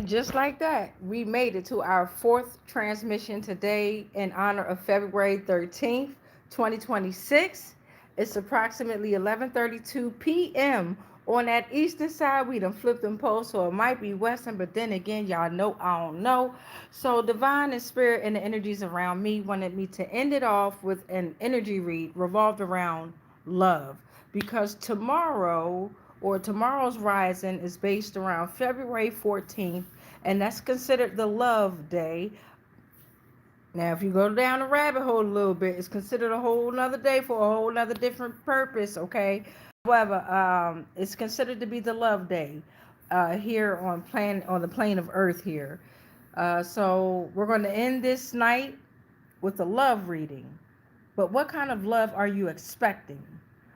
just like that, we made it to our fourth transmission today in honor of February 13th, 2026. It's approximately 11:32 p.m. on that eastern side. We done flipped them poles, so it might be western, but then again, y'all know I don't know. So divine and spirit and the energies around me wanted me to end it off with an energy read revolved around love. Because tomorrow's rising is based around February 14th, and that's considered the love day. Now, if you go down the rabbit hole a little bit, it's considered a whole nother day for a whole nother different purpose, okay? However, it's considered to be the love day here on the plane of Earth here. So we're going to end this night with a love reading. But what kind of love are you expecting?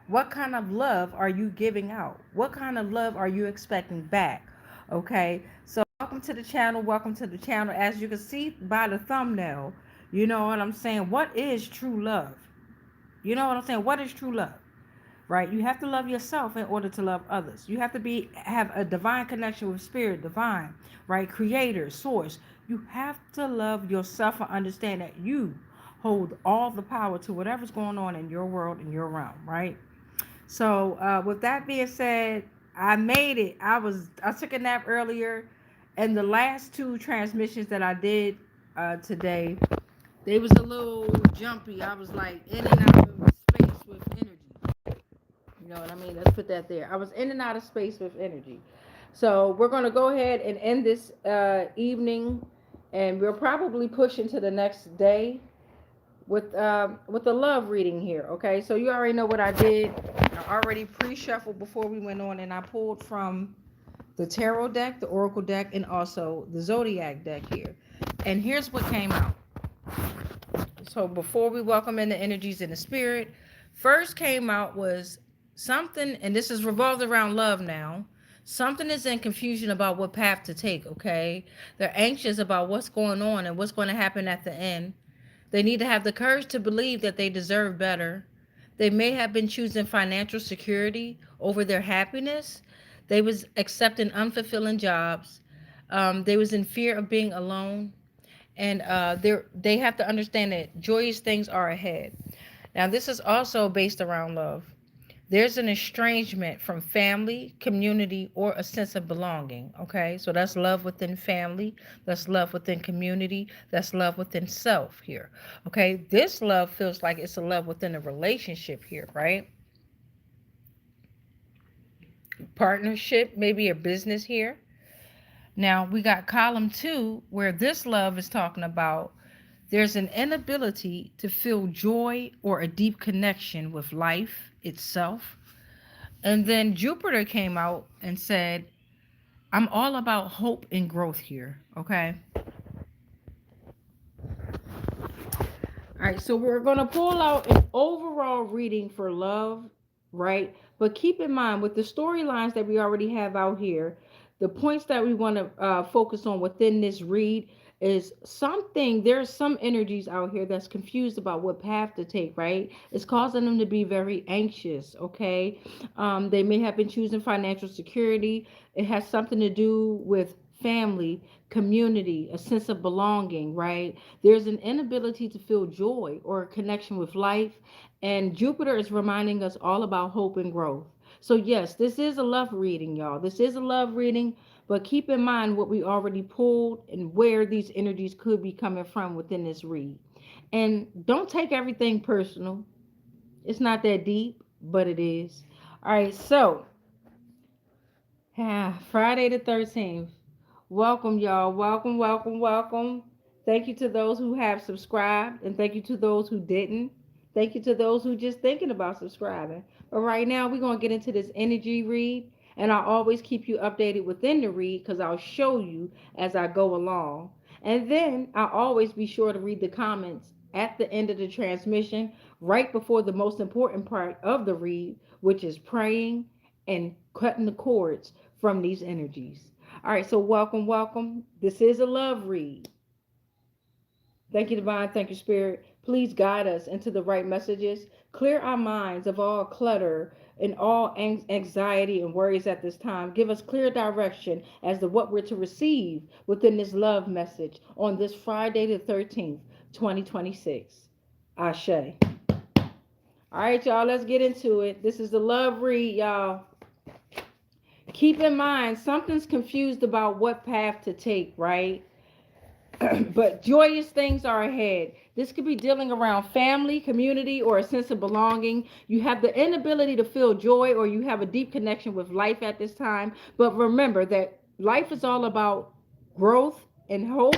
What kind of love are you giving out? What kind of love are you expecting back? Okay, so welcome to the channel. Welcome to the channel. As you can see by the thumbnail, you know what I'm saying? What is true love? You know what I'm saying? What is true love? Right? You have to love yourself in order to love others. You have to have a divine connection with spirit, divine, right? Creator, source. You have to love yourself and understand that you hold all the power to whatever's going on in your world, in your realm, right? So with that being said, I made it. I took a nap earlier, and the last two transmissions that I did today, they was a little jumpy. I was like in and out of space with energy. You know what I mean? Let's put that there. I was in and out of space with energy. So we're gonna go ahead and end this evening, and we'll probably push into the next day with the love reading here. Okay, so you already know what I did. I already pre-shuffled before we went on, and I pulled from the tarot deck, the oracle deck, and also the zodiac deck here. And here's what came out. So before we welcome in the energies in the spirit, first came out was something, and this is revolved around love now. Something is in confusion about what path to take. Okay, they're anxious about what's going on and what's going to happen at the end. They need to have the courage to believe that they deserve better. They may have been choosing financial security over their happiness. They was accepting unfulfilling jobs. They was in fear of being alone. And they have to understand that joyous things are ahead. Now, this is also based around love. There's an estrangement from family, community, or a sense of belonging. Okay, so that's love within family, that's love within community, that's love within self here. Okay, this love feels like it's a love within a relationship here, right? Partnership, maybe a business here. Now we got column 2 where this love is talking about there's an inability to feel joy or a deep connection with life itself. And then Jupiter came out and said, I'm all about hope and growth here. Okay. All right. So we're going to pull out an overall reading for love, right? But keep in mind with the storylines that we already have out here, the points that we want to focus on within this read is something. There's some energies out here that's confused about what path to take, right? It's causing them to be very anxious. Okay, they may have been choosing financial security. It has something to do with family, community, a sense of belonging, right? There's an inability to feel joy or a connection with life, and Jupiter is reminding us all about hope and growth. So yes, this is a love reading, y'all. This is a love reading, but keep in mind what we already pulled and where these energies could be coming from within this read. And don't take everything personal. It's not that deep, but it is. All right, so Friday the 13th. Welcome, y'all. Welcome, welcome, welcome. Thank you to those who have subscribed, and thank you to those who didn't. Thank you to those who just thinking about subscribing. But right now, we're going to get into this energy read, and I'll always keep you updated within the read because I'll show you as I go along. And then I'll always be sure to read the comments at the end of the transmission, right before the most important part of the read, which is praying and cutting the cords from these energies. All right, so welcome, welcome. This is a love read. Thank you, Divine. Thank you, Spirit. Please guide us into the right messages. Clear our minds of all clutter and all anxiety and worries at this time. Give us clear direction as to what we're to receive within this love message on this Friday the 13th, 2026. Ashe. All right, y'all, let's get into it. This is the love read, y'all. Keep in mind, something's confused about what path to take, right? But joyous things are ahead. This could be dealing around family, community, or a sense of belonging. You have the inability to feel joy, or you have a deep connection with life at this time. But remember that life is all about growth and hope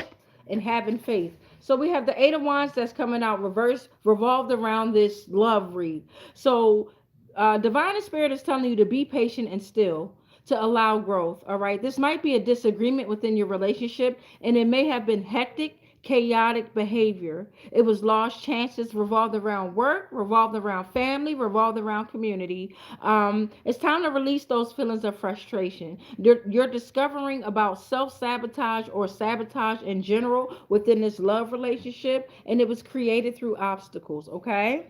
and having faith. So we have the Eight of Wands that's coming out reverse, revolved around this love read. So divine spirit is telling you to be patient and still, to allow growth. All right. This might be a disagreement within your relationship, and it may have been hectic, chaotic behavior. It was lost chances, revolved around work, revolved around family, revolved around community. It's time to release those feelings of frustration. You're discovering about self sabotage or sabotage in general within this love relationship, and it was created through obstacles. Okay.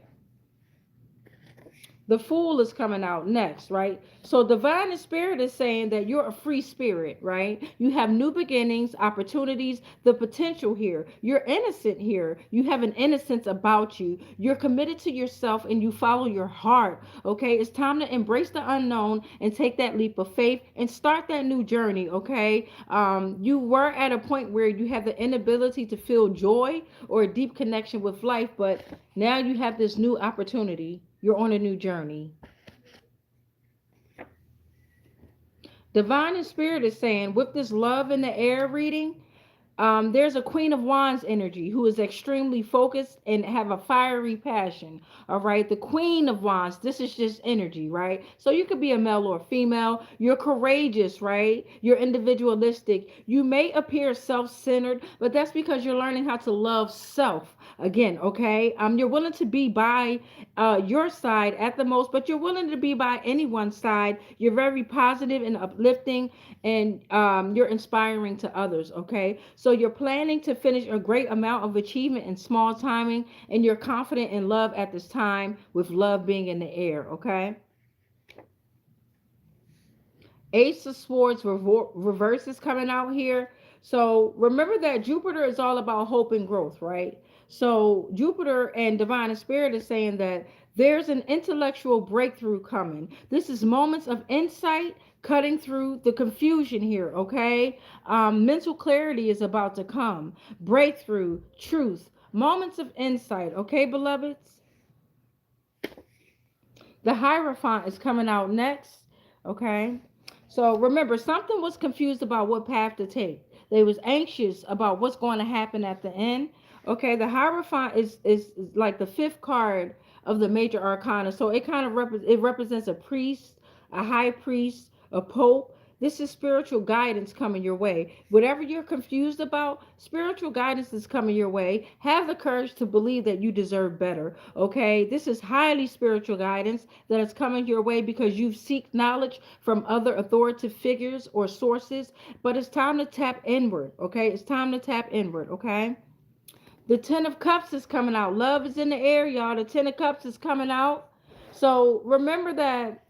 The Fool is coming out next, right? So divine spirit is saying that you're a free spirit, right? You have new beginnings, opportunities, the potential here. You're innocent here. You have an innocence about you. You're committed to yourself and you follow your heart. Okay, it's time to embrace the unknown and take that leap of faith and start that new journey. Okay, you were at a point where you have the inability to feel joy or a deep connection with life, but now you have this new opportunity. You're on a new journey. Divine and Spirit is saying, with this love in the air reading, there's a Queen of Wands energy who is extremely focused and have a fiery passion. All right, the Queen of Wands. This is just energy, right? So you could be a male or female. You're courageous, right? You're individualistic. You may appear self-centered, but that's because you're learning how to love self again. Okay, you're willing to be by your side at the most, but you're willing to be by anyone's side. You're very positive and uplifting, and you're inspiring to others. Okay, so you're planning to finish a great amount of achievement in small timing, and you're confident in love at this time, with love being in the air. Okay. Ace of Swords reverse is coming out here. So remember that Jupiter is all about hope and growth, right? So Jupiter and Divine and Spirit is saying that there's an intellectual breakthrough coming. This is moments of insight cutting through the confusion here, okay? Mental clarity is about to come. Breakthrough, truth, moments of insight, okay, beloveds? The Hierophant is coming out next, okay? So remember, something was confused about what path to take. They was anxious about what's going to happen at the end. Okay, the Hierophant is like the fifth card of the major arcana. So it kind of it represents a priest, a high priest, a pope. This is spiritual guidance coming your way. Whatever you're confused about, spiritual guidance is coming your way. Have the courage to believe that you deserve better. Okay, this is highly spiritual guidance that is coming your way because you've seeked knowledge from other authoritative figures or sources. But it's time to tap inward. Okay, it's time to tap inward. Okay. The Ten of Cups is coming out. Love is in the air, y'all. The Ten of Cups is coming out. So remember that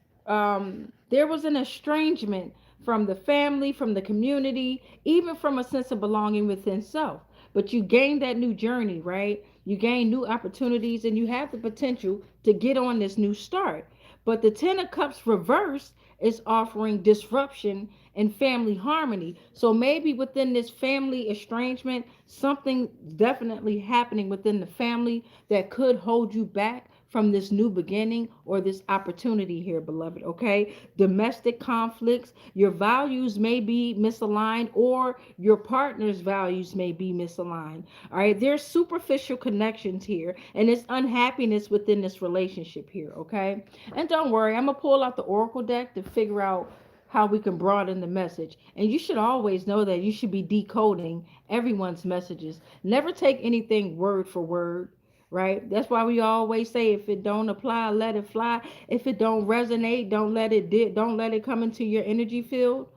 there was an estrangement from the family, from the community, even from a sense of belonging within self. But you gained that new journey, right? You gain new opportunities and you have the potential to get on this new start. But the Ten of Cups reverse is offering disruption and family harmony. So maybe within this family estrangement, something definitely happening within the family that could hold you back from this new beginning or this opportunity here, beloved. Okay, domestic conflicts, your values may be misaligned or your partner's values may be misaligned. All right, there's superficial connections here and it's unhappiness within this relationship here. Okay, and don't worry, I'm gonna pull out the oracle deck to figure out how we can broaden the message. And you should always know that you should be decoding everyone's messages. Never take anything word for word, right? That's why we always say if it don't apply, let it fly. If it don't resonate, don't let it come into your energy field,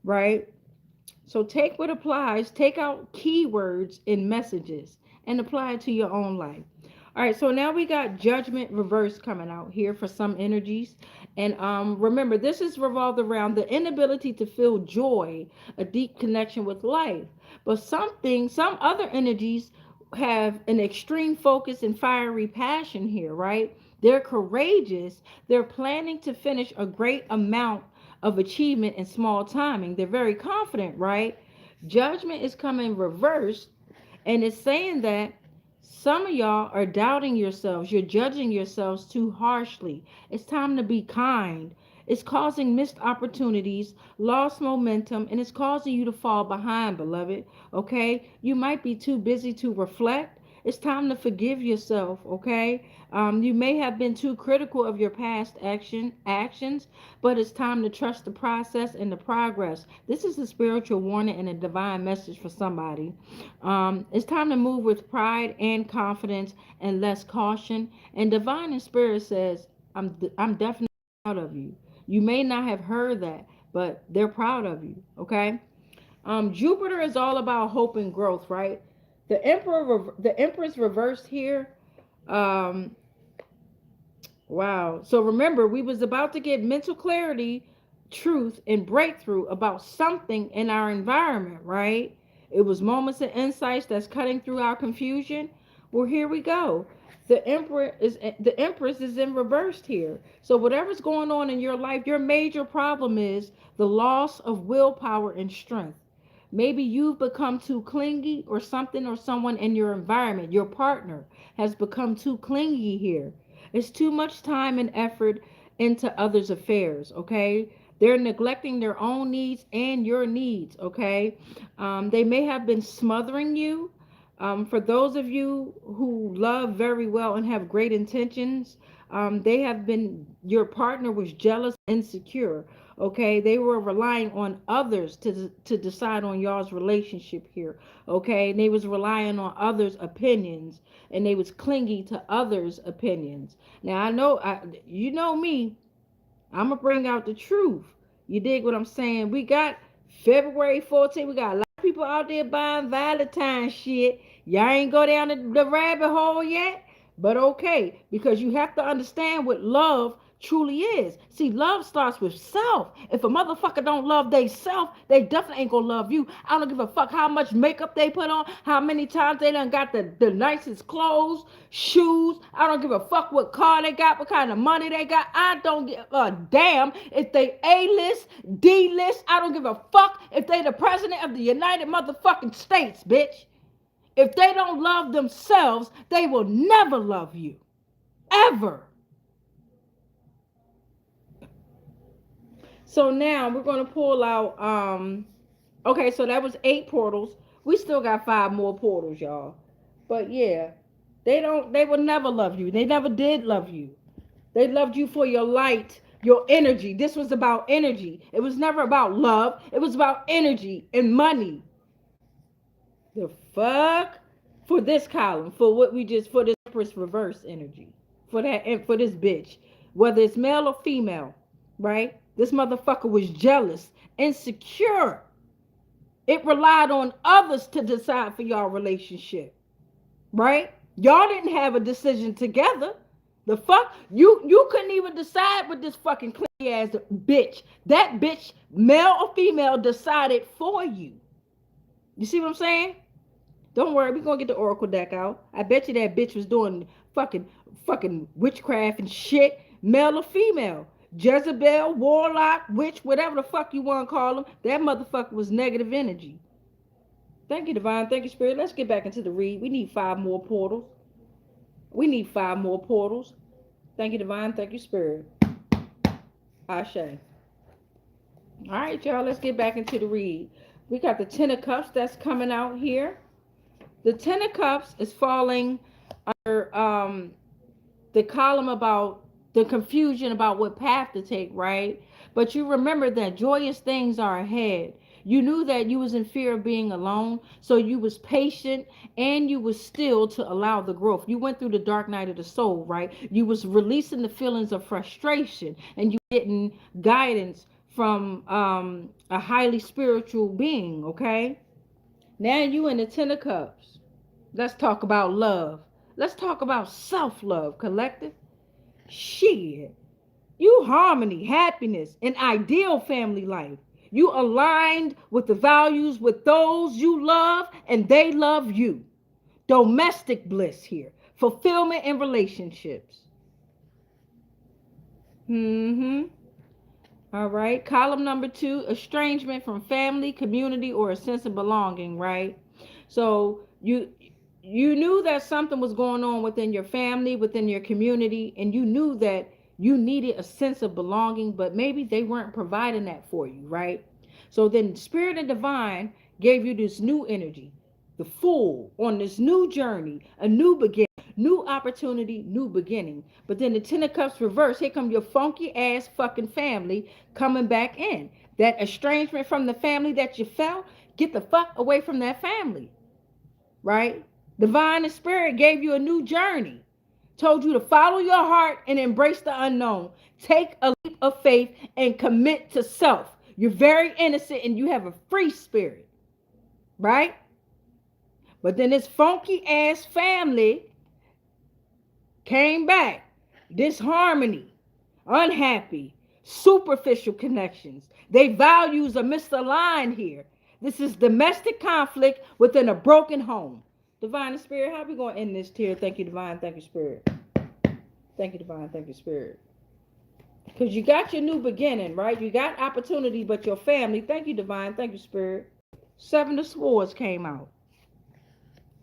right? So take what applies, take out keywords in messages and apply it to your own life. All right, so now we got judgment reverse coming out here for some energies. And remember, this is revolved around the inability to feel joy, a deep connection with life. But some other energies have an extreme focus and fiery passion here, right? They're courageous. They're planning to finish a great amount of achievement in small timing. They're very confident, right? Judgment is coming reversed, and it's saying that some of y'all are doubting yourselves. You're judging yourselves too harshly. It's time to be kind. It's causing missed opportunities, lost momentum, and it's causing you to fall behind, beloved. Okay? You might be too busy to reflect. It's time to forgive yourself, okay? You may have been too critical of your past actions, but it's time to trust the process and the progress. This is a spiritual warning and a divine message for somebody. It's time to move with pride and confidence and less caution. And divine and spirit says, I'm definitely proud of you. You may not have heard that, but they're proud of you. Okay. Jupiter is all about hope and growth, right? The Empress reversed here. Um, Wow. So remember, we was about to get mental clarity, truth, and breakthrough about something in our environment, right? It was moments and insights that's cutting through our confusion. Well, here we go. The Empress is in reverse here. So whatever's going on in your life, your major problem is the loss of willpower and strength. Maybe you've become too clingy, or something or someone in your environment, your partner, has become too clingy here. It's too much time and effort into others' affairs, okay? They're neglecting their own needs and your needs, okay? They may have been smothering you. For those of you who love very well and have great intentions, your partner was jealous, insecure, okay? They were relying on others to decide on y'all's relationship here, okay? And they was relying on others' opinions, and they was clingy to others' opinions. Now you know me, I'm gonna bring out the truth. You dig what I'm saying? We got February 14th. We got a lot of people out there buying Valentine's shit. Y'all ain't go down the rabbit hole yet, but okay, because you have to understand what love truly is. See, love starts with self. If a motherfucker don't love they self, they definitely ain't gonna love you. I don't give a fuck how much makeup they put on, how many times they done got the nicest clothes, shoes. I don't give a fuck what car they got, what kind of money they got. I don't give a damn if they A-list, D-list. I don't give a fuck if they the president of the United motherfucking States, bitch. If they don't love themselves, they will never love you. Ever. So now we're gonna pull out okay, so that was 8 portals. We still got 5 more portals, y'all. But yeah, they will never love you. They never did love you. They loved you for your light, your energy. This was about energy. It was never about love. It was about energy and money. The fuck? For this column, for what we just, for this Empress reverse energy. For that, and for this bitch. Whether it's male or female, right? This motherfucker was jealous, insecure. It relied on others to decide for y'all relationship, right? Y'all didn't have a decision together. The fuck? You couldn't even decide with this fucking clingy ass bitch. That bitch, male or female, decided for you. You see what I'm saying? Don't worry, we're gonna get the Oracle deck out. I bet you that bitch was doing fucking witchcraft and shit, male or female. Jezebel, warlock, witch, whatever the fuck you wanna call them. That motherfucker was negative energy. Thank you, Divine. Thank you, Spirit. Let's get back into the read. We need 5 more portals. We need 5 more portals. Thank you, Divine. Thank you, Spirit. Ashe. All right, y'all. Let's get back into the read. We got the Ten of Cups that's coming out here. The Ten of Cups is falling under the column about the confusion about what path to take, right? But you remember that joyous things are ahead. You knew that you was in fear of being alone, so you was patient and you was still to allow the growth. You went through the dark night of the soul, right? You was releasing the feelings of frustration, and you getting guidance from a highly spiritual being, okay? Now you in the Ten of Cups. Let's talk about love. Let's talk about self-love, collective. Shit. You harmony, happiness, and ideal family life. You aligned with the values with those you love and they love you. Domestic bliss here. Fulfillment in relationships. Mm-hmm. All right. Column number 2, estrangement from family, community, or a sense of belonging, right? So you knew that something was going on within your family, within your community, and you knew that you needed a sense of belonging, but maybe they weren't providing that for you, right? So then Spirit and Divine gave you this new energy, the Fool, on this new journey, a new beginning, new opportunity, new beginning. But then the Ten of Cups reverse, here come your funky ass fucking family coming back in. That estrangement from the family that you felt, get the fuck away from that family, right? Divine and Spirit gave you a new journey, told you to follow your heart and embrace the unknown. Take a leap of faith and commit to self. You're very innocent and you have a free spirit, right? But then this funky ass family came back. Disharmony, unhappy, superficial connections. Their values are misaligned here. This is domestic conflict within a broken home. Divine and Spirit, how are we going to end this tier? Thank you, Divine. Thank you, Spirit. Thank you, Divine. Thank you, Spirit. Because you got your new beginning, right? You got opportunity, but your family. Thank you, Divine. Thank you, Spirit. 7 of Swords came out.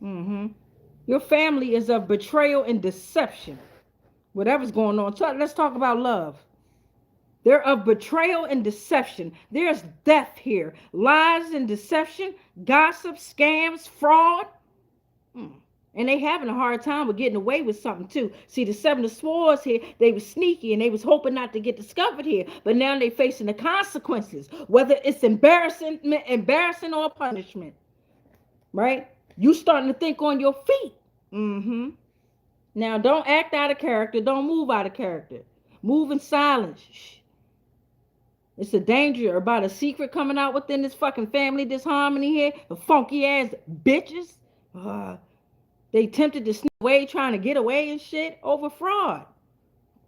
Mm-hmm. Your family is of betrayal and deception. Whatever's going on. So let's talk about love. They're of betrayal and deception. There's death here. Lies and deception, gossip, scams, fraud. And they having a hard time with getting away with something too. See, the 7 of Swords here, they was sneaky and they was hoping not to get discovered here. But now they facing the consequences, whether it's embarrassing or punishment. Right? You starting to think on your feet. Mm-hmm. Now, don't act out of character. Don't move out of character. Move in silence. Shh. It's a danger about a secret coming out within this fucking family disharmony here. The funky ass bitches. They tempted to sneak away, trying to get away and shit over fraud,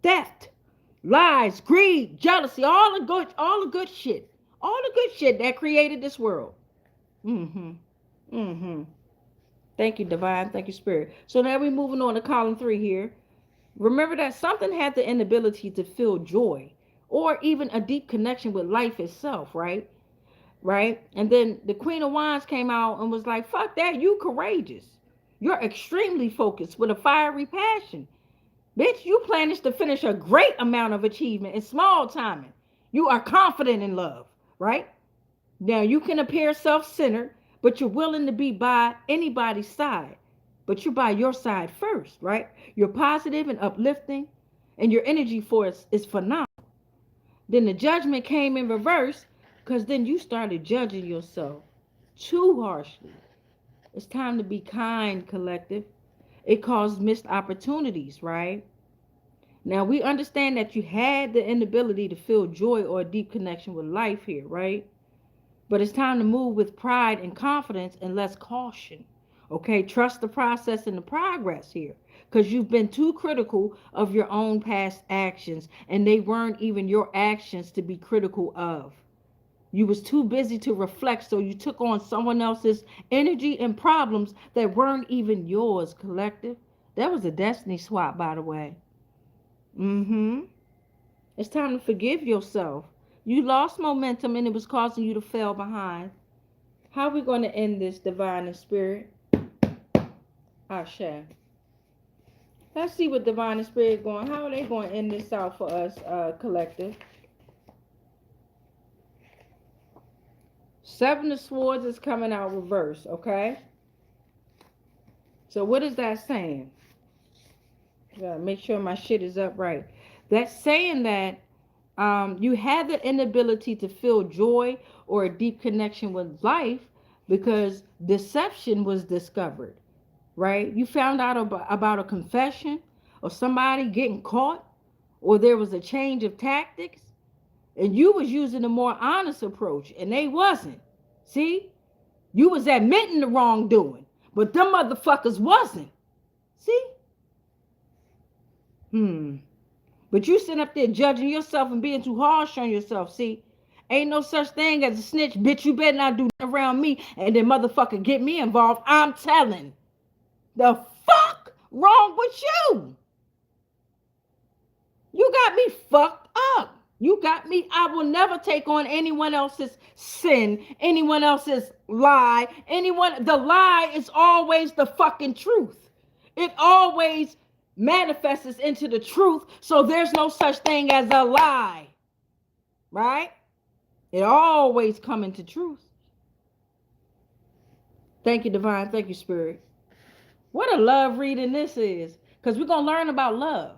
theft, lies, greed, jealousy, all the good shit. All the good shit that created this world. Mm-hmm. Mm-hmm. Thank you, Divine. Thank you, Spirit. So now we're moving on to column 3 here. Remember that something had the inability to feel joy or even a deep connection with life itself, right? Right? And then the Queen of Wands came out and was like, fuck that, you courageous. You're extremely focused with a fiery passion. Bitch, you plan to finish a great amount of achievement in small timing. You are confident in love, right? Now, you can appear self-centered, but you're willing to be by anybody's side. But you're by your side first, right? You're positive and uplifting, and your energy force is phenomenal. Then the Judgment came in reverse, because then you started judging yourself too harshly. It's time to be kind, collective. It caused missed opportunities, right? Now, we understand that you had the inability to feel joy or a deep connection with life here, right? But it's time to move with pride and confidence and less caution. Okay, trust the process and the progress here, because you've been too critical of your own past actions, and they weren't even your actions to be critical of. You was too busy to reflect, so you took on someone else's energy and problems that weren't even yours, collective. That was a destiny swap, by the way. Mm-hmm. It's time to forgive yourself. You lost momentum and it was causing you to fall behind. How are we going to end this, Divine and Spirit? Ashe. Let's see what Divine and Spirit going. How are they going to end this out for us, collective? 7 of Swords is coming out reverse, okay? So what is that saying? Gotta make sure my shit is up right. That's saying that you had the inability to feel joy or a deep connection with life because deception was discovered, right? You found out about a confession or somebody getting caught, or there was a change of tactics, and you was using a more honest approach and they wasn't. See, you was admitting the wrongdoing, but them motherfuckers wasn't. See, But you sitting up there judging yourself and being too harsh on yourself. See, ain't no such thing as a snitch, bitch. You better not do nothing around me and then motherfucker get me involved. I'm telling. The fuck wrong with you? You got me fucked up. You got me. I will never take on anyone else's sin, anyone else's lie. The lie is always the fucking truth. It always manifests into the truth. So there's no such thing as a lie. Right? It always come into truth. Thank you, Divine. Thank you, Spirit. What a love reading this is. Because we're going to learn about love.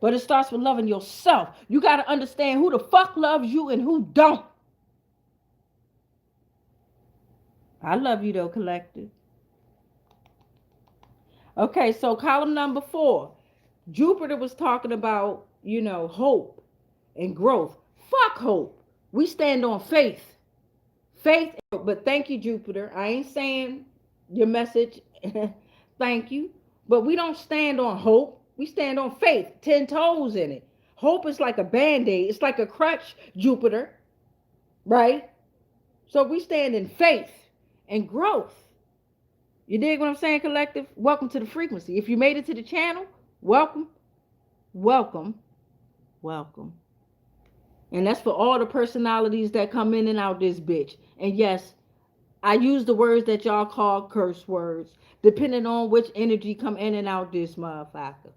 But it starts with loving yourself. You got to understand who the fuck loves you and who don't. I love you though, collective. Okay, so column number 4. Jupiter was talking about, hope and growth. Fuck hope. We stand on faith. Faith, but thank you, Jupiter. I ain't saying your message. Thank you. But we don't stand on hope. We stand on faith, 10 toes in it. Hope is like a band-aid. It's like a crutch, Jupiter. Right? So we stand in faith and growth. You dig what I'm saying, collective? Welcome to the frequency. If you made it to the channel, welcome, welcome, welcome. And that's for all the personalities that come in and out this bitch. And yes, I use the words that y'all call curse words, depending on which energy come in and out this motherfucker.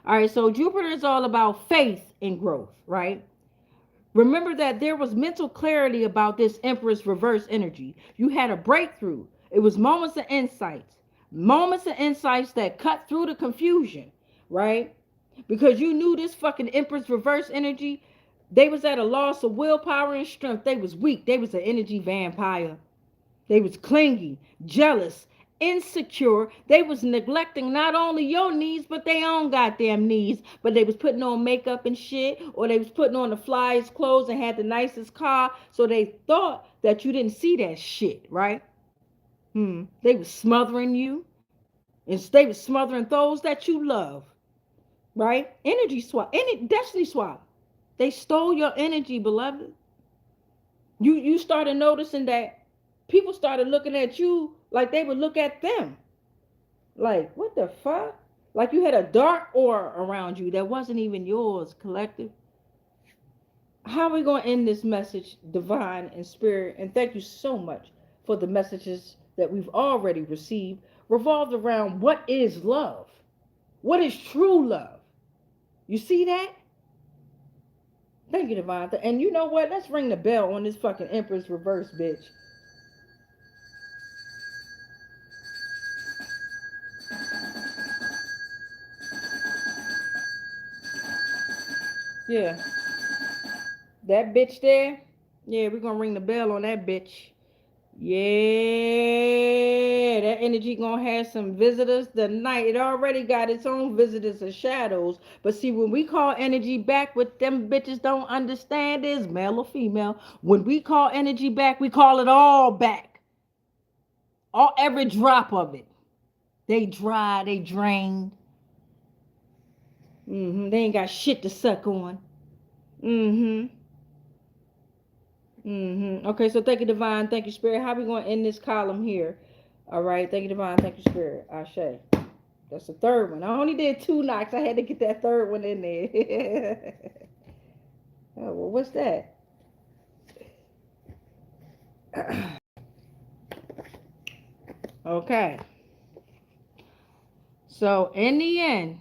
All right, so Jupiter is all about faith and growth, right? Remember that there was mental clarity about this Empress reverse energy. You had a breakthrough. It was moments of insights that cut through the confusion, right? Because you knew this fucking Empress reverse energy, they was at a loss of willpower and strength. They was weak. They was an energy vampire. They was clingy, jealous, insecure. They was neglecting not only your needs, but their own goddamn needs. But they was putting on makeup and shit, or they was putting on the flyest clothes and had the nicest car, so they thought that you didn't see that shit, right? They was smothering you, and they was smothering those that you love, right? Energy swap, destiny swap. They stole your energy, beloved. You started noticing that people started looking at you like they would look at them. Like, what the fuck? Like you had a dark aura around you that wasn't even yours, collective. How are we going to end this message, divine and spirit? And thank you so much for the messages that we've already received, revolved around what is love? What is true love? You see that? Thank you, divine. And you know what? Let's ring the bell on this fucking Empress reverse, bitch. Yeah. That bitch there. Yeah, we're gonna ring the bell on that bitch. Yeah, that energy gonna have some visitors tonight. It already got its own visitors and shadows. But see, when we call energy back, what them bitches don't understand is male or female. When we call energy back, we call it all back. Every drop of it. They dry, they drained. They ain't got shit to suck on. Okay, so thank you, divine. Thank you, spirit. How we gonna end this column here? All right, thank you, divine. Thank you, spirit. Ashe. That's the third one. I only did 2 knocks. I had to get that third one in there. Oh, well, what's that? Okay. So in the end,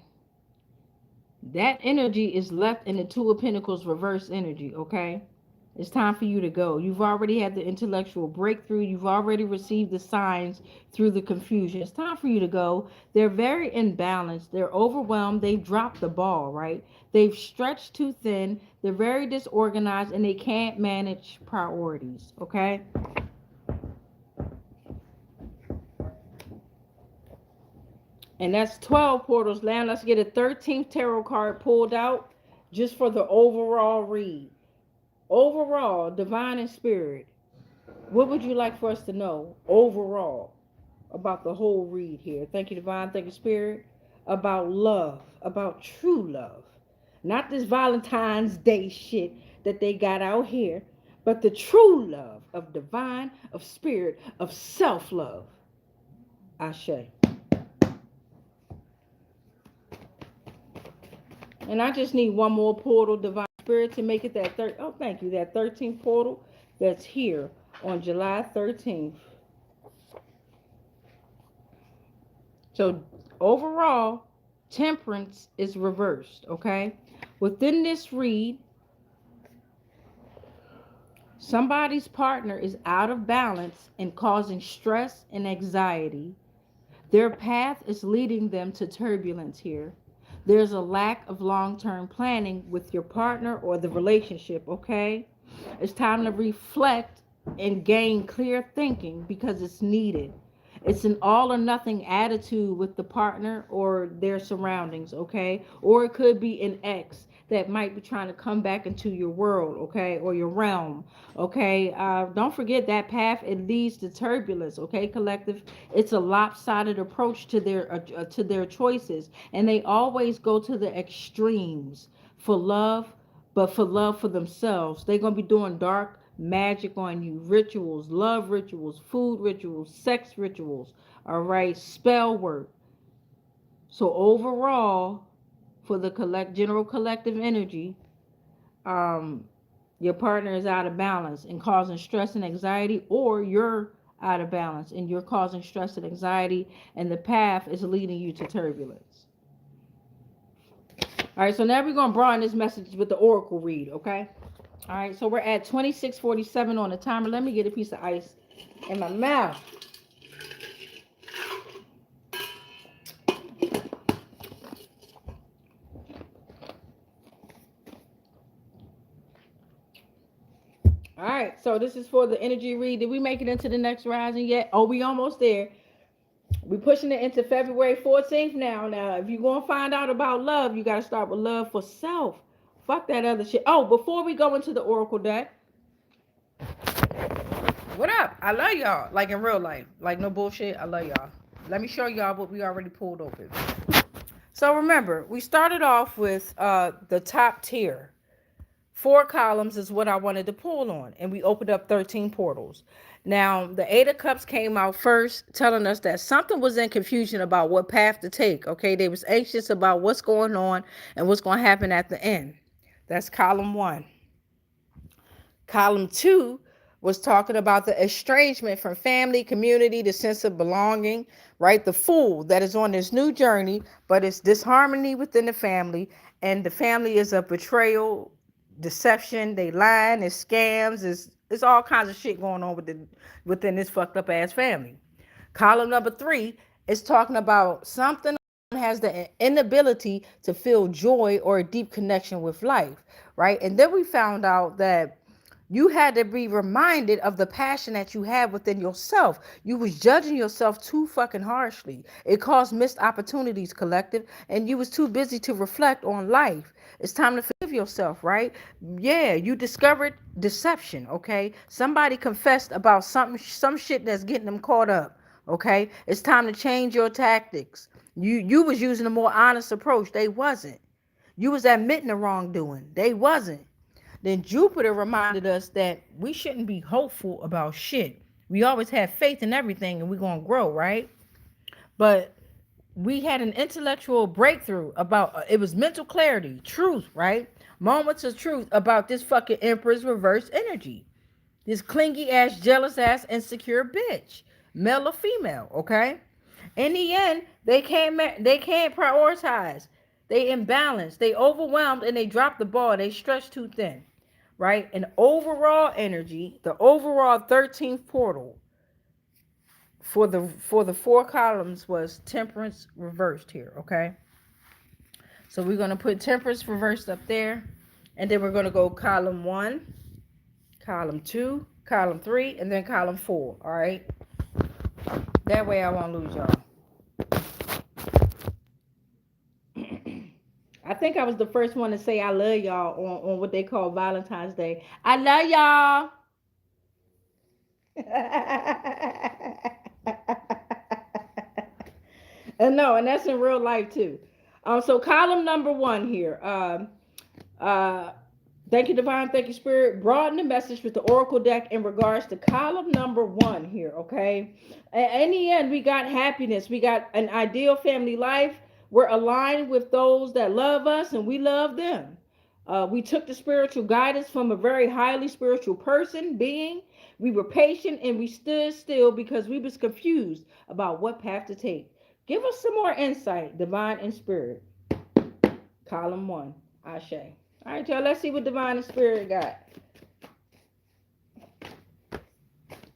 that energy is left in the 2 of Pentacles reverse energy, okay? It's time for you to go. You've already had the intellectual breakthrough. You've already received the signs through the confusion. It's time for you to go. They're very imbalanced. They're overwhelmed. They've dropped the ball, right? They've stretched too thin. They're very disorganized, and they can't manage priorities, okay? And that's 12 portals. Now let's get a 13th tarot card pulled out just for the overall read. Overall, divine and spirit, what would you like for us to know overall about the whole read here? Thank you, divine. Thank you, spirit. about love, about true love. Not this Valentine's Day shit that they got out here, but the true love of divine, of spirit, of self love. Ashe. And I just need one more portal, divine spirit, to make it that oh, thank you, that 13th portal that's here on July 13th. So overall, temperance is reversed, okay? Within this read, somebody's partner is out of balance and causing stress and anxiety. Their path is leading them to turbulence here. There's a lack of long-term planning with your partner or the relationship, okay? It's time to reflect and gain clear thinking because it's needed. It's an all or nothing attitude with the partner or their surroundings, okay? Or it could be an ex that might be trying to come back into your world, okay, or your realm, okay? Don't forget that path, it leads to turbulence, okay, collective. It's a lopsided approach to their choices, and they always go to the extremes for love, but for love for themselves. They're gonna be doing dark magic on you, rituals, love rituals, food rituals, sex rituals, all right, spell work. So overall, for the general collective energy, um, your partner is out of balance and causing stress and anxiety, or you're out of balance and you're causing stress and anxiety, and the path is leading you to turbulence. All right, so now we're gonna broaden this message with the oracle read, okay? All right, so we're at 26:47 on the timer. Let me get a piece of ice in my mouth. All right, so this is for the energy read. Did we make it into the next rising yet? Oh, we almost there. We pushing it into February 14th now. Now, if you're going to find out about love, you got to start with love for self. Fuck that other shit. Oh, before we go into the oracle deck, what up? I love y'all. Like in real life. Like no bullshit. I love y'all. Let me show y'all what we already pulled open. So remember, we started off with the top tier. 4 columns is what I wanted to pull on, and we opened up 13 portals. Now, the 8 of Cups came out first, telling us that something was in confusion about what path to take, okay? They was anxious about what's going on and what's going to happen at the end. That's column 1. Column 2 was talking about the estrangement from family, community, the sense of belonging, right? The fool that is on this new journey, but it's disharmony within the family, and the family is a betrayal, deception, they lying, it's scams, it's all kinds of shit going on within this fucked up ass family. Column number 3 is talking about something has the inability to feel joy or a deep connection with life, right? And then we found out that you had to be reminded of the passion that you have within yourself. You was judging yourself too fucking harshly. It caused missed opportunities, collective, and you was too busy to reflect on life. It's time to forgive yourself, right? Yeah, you discovered deception, okay? Somebody confessed about some shit that's getting them caught up, okay? It's time to change your tactics. You was using a more honest approach. They wasn't. You was admitting the wrongdoing. They wasn't. Then Jupiter reminded us that we shouldn't be hopeful about shit. We always have faith in everything and we're going to grow, right? But we had an intellectual breakthrough about it was mental clarity, truth, right? Moments of truth about this fucking Empress reverse energy. This clingy ass, jealous ass, insecure bitch, male or female, okay? In the end, they can't prioritize. They imbalanced, they overwhelmed, and they dropped the ball. They stretched too thin, right? And overall energy, the overall 13th portal for the 4 columns was temperance reversed here, okay? So we're going to put temperance reversed up there, and then we're going to go column 1, column 2, column 3, and then column 4, all right? That way I won't lose y'all. I think I was the first one to say I love y'all on what they call Valentine's Day. I love y'all. And no, and that's in real life too. So column number one here. Uh, Thank you, Divine. Thank you, Spirit. Broaden the message with the Oracle deck in regards to column number one here, okay? In the end, we got happiness. We got an ideal family life. We're aligned with those that love us and we love them. We took the spiritual guidance from a very highly spiritual person, being. We were patient and we stood still because we was confused about what path to take. Give us some more insight, Divine and Spirit. Column one, Ashe. All right, y'all, let's see what Divine and Spirit got.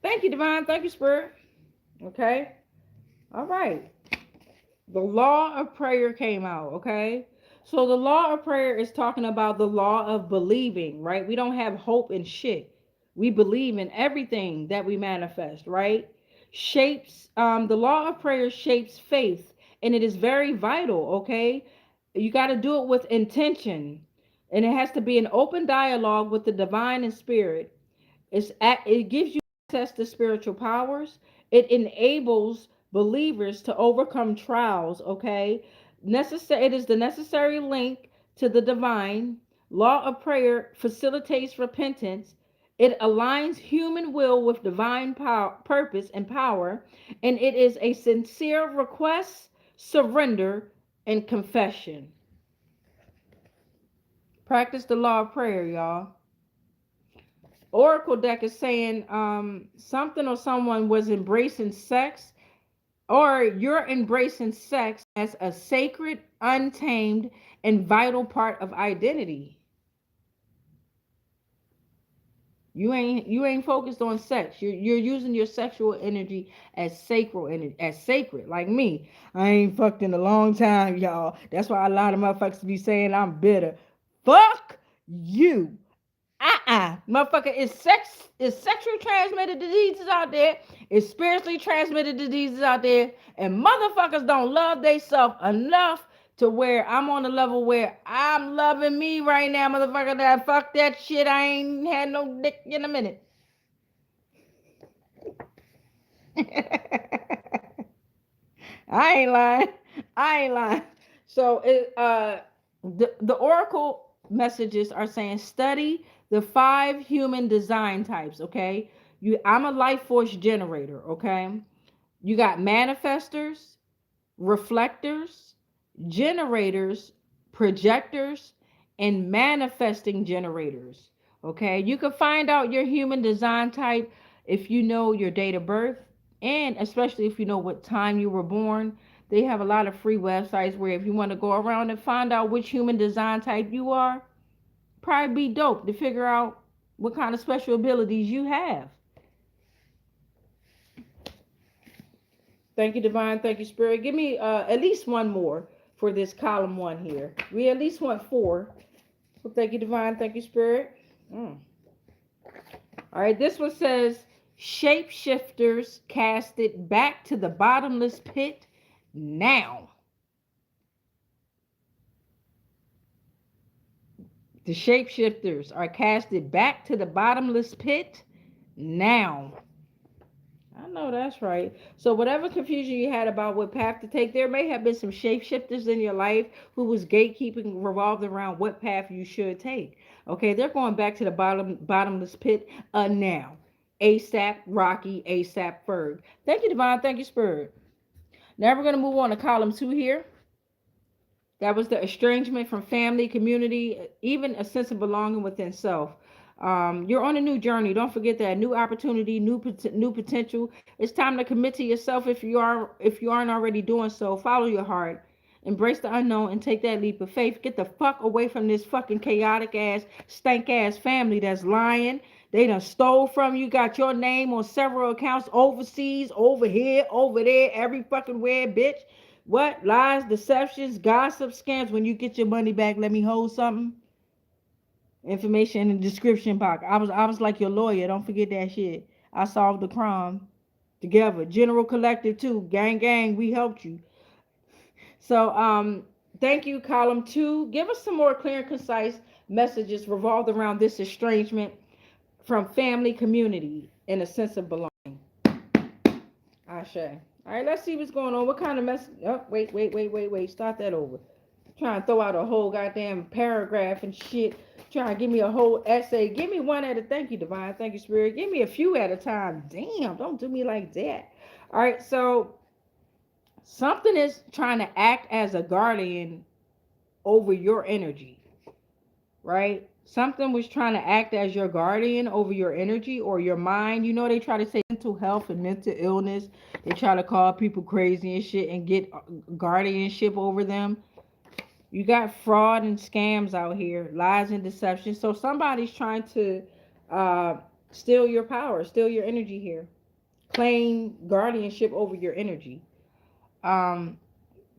Thank you, Divine. Thank you, Spirit. Okay. All right. The law of prayer came out, okay? So the law of prayer is talking about the law of believing, right? We don't have hope in shit. We believe in everything that we manifest, right? The law of prayer shapes faith, and it is very vital, okay? You got to do it with intention, and it has to be an open dialogue with the divine and spirit. It gives you access to spiritual powers. It enables believers to overcome trials. Okay, it is the necessary link to the divine. Law of prayer facilitates repentance. It aligns human will with divine power, purpose, and power, and it is a sincere request, surrender, and confession. Practice the law of prayer, y'all. Oracle deck is saying something or someone was embracing sex, or you're embracing sex as a sacred, untamed, and vital part of identity. You ain't focused on sex. You're using your sexual energy as sacred energy, as sacred. Like me, I ain't fucked in a long time, y'all. That's why a lot of motherfuckers be saying I'm bitter. Fuck you. Motherfucker, is sexually transmitted diseases out there, is spiritually transmitted diseases out there, and motherfuckers don't love theyself enough to where I'm on the level where I'm loving me right now, motherfucker. That fuck that shit. I ain't had no dick in a minute. I ain't lying. I ain't lying. So the oracle messages are saying study the 5 human design types, okay? I'm a life force generator, okay? You got manifestors, reflectors, generators, projectors, and manifesting generators. Okay, you can find out your human design type if you know your date of birth, and especially if you know what time you were born. They have a lot of free websites where if you want to go around and find out which human design type you are, probably be dope to figure out what kind of special abilities you have. Thank you, Divine. Thank you, Spirit. Give me at least one more for this column one here. We at least want 4. So thank you, Divine. Thank you, Spirit. All right, this one says shapeshifters casted back to the bottomless pit now. The shapeshifters are casted back to the bottomless pit now. I know that's right. So whatever confusion you had about what path to take, there may have been some shapeshifters in your life who was gatekeeping revolved around what path you should take. Okay, they're going back to the bottomless pit now. ASAP Rocky, ASAP Ferg. Thank you, Divine. Thank you, Spirit. Now we're going to move on to column 2 here. That was the estrangement from family, community, even a sense of belonging within self. You're on a new journey. Don't forget that new opportunity, new potential. It's time to commit to yourself if you aren't already doing so. Follow your heart, embrace the unknown, and take that leap of faith. Get the fuck away from this fucking chaotic ass, stank ass family that's lying. They done stole from you, got your name on several accounts overseas, over here, over there, every fucking where, bitch. What? Lies, deceptions, gossip, scams. When you get your money back, let me hold something. Information in the description box. I was like your lawyer. Don't forget that shit. I solved the crime together. General Collective too. Gang gang, we helped you. So thank you, column 2. Give us some more clear and concise messages revolved around this estrangement from family, community, and a sense of belonging. Ashe. All right, let's see what's going on. What kind of mess? Oh, wait. Start that over. Trying to throw out a whole goddamn paragraph and shit. Trying to give me a whole essay. Give me one at a thank you, Divine. Thank you, Spirit. Give me a few at a time. Damn, don't do me like that. All right, so something is trying to act as a guardian over your energy, right? Something was trying to act as your guardian over your energy or your mind. You know, they try to say mental health and mental illness. They try to call people crazy and shit and get guardianship over them. You got fraud and scams out here, lies and deception. So somebody's trying to uh, steal your power, steal your energy here, claim guardianship over your energy. Um,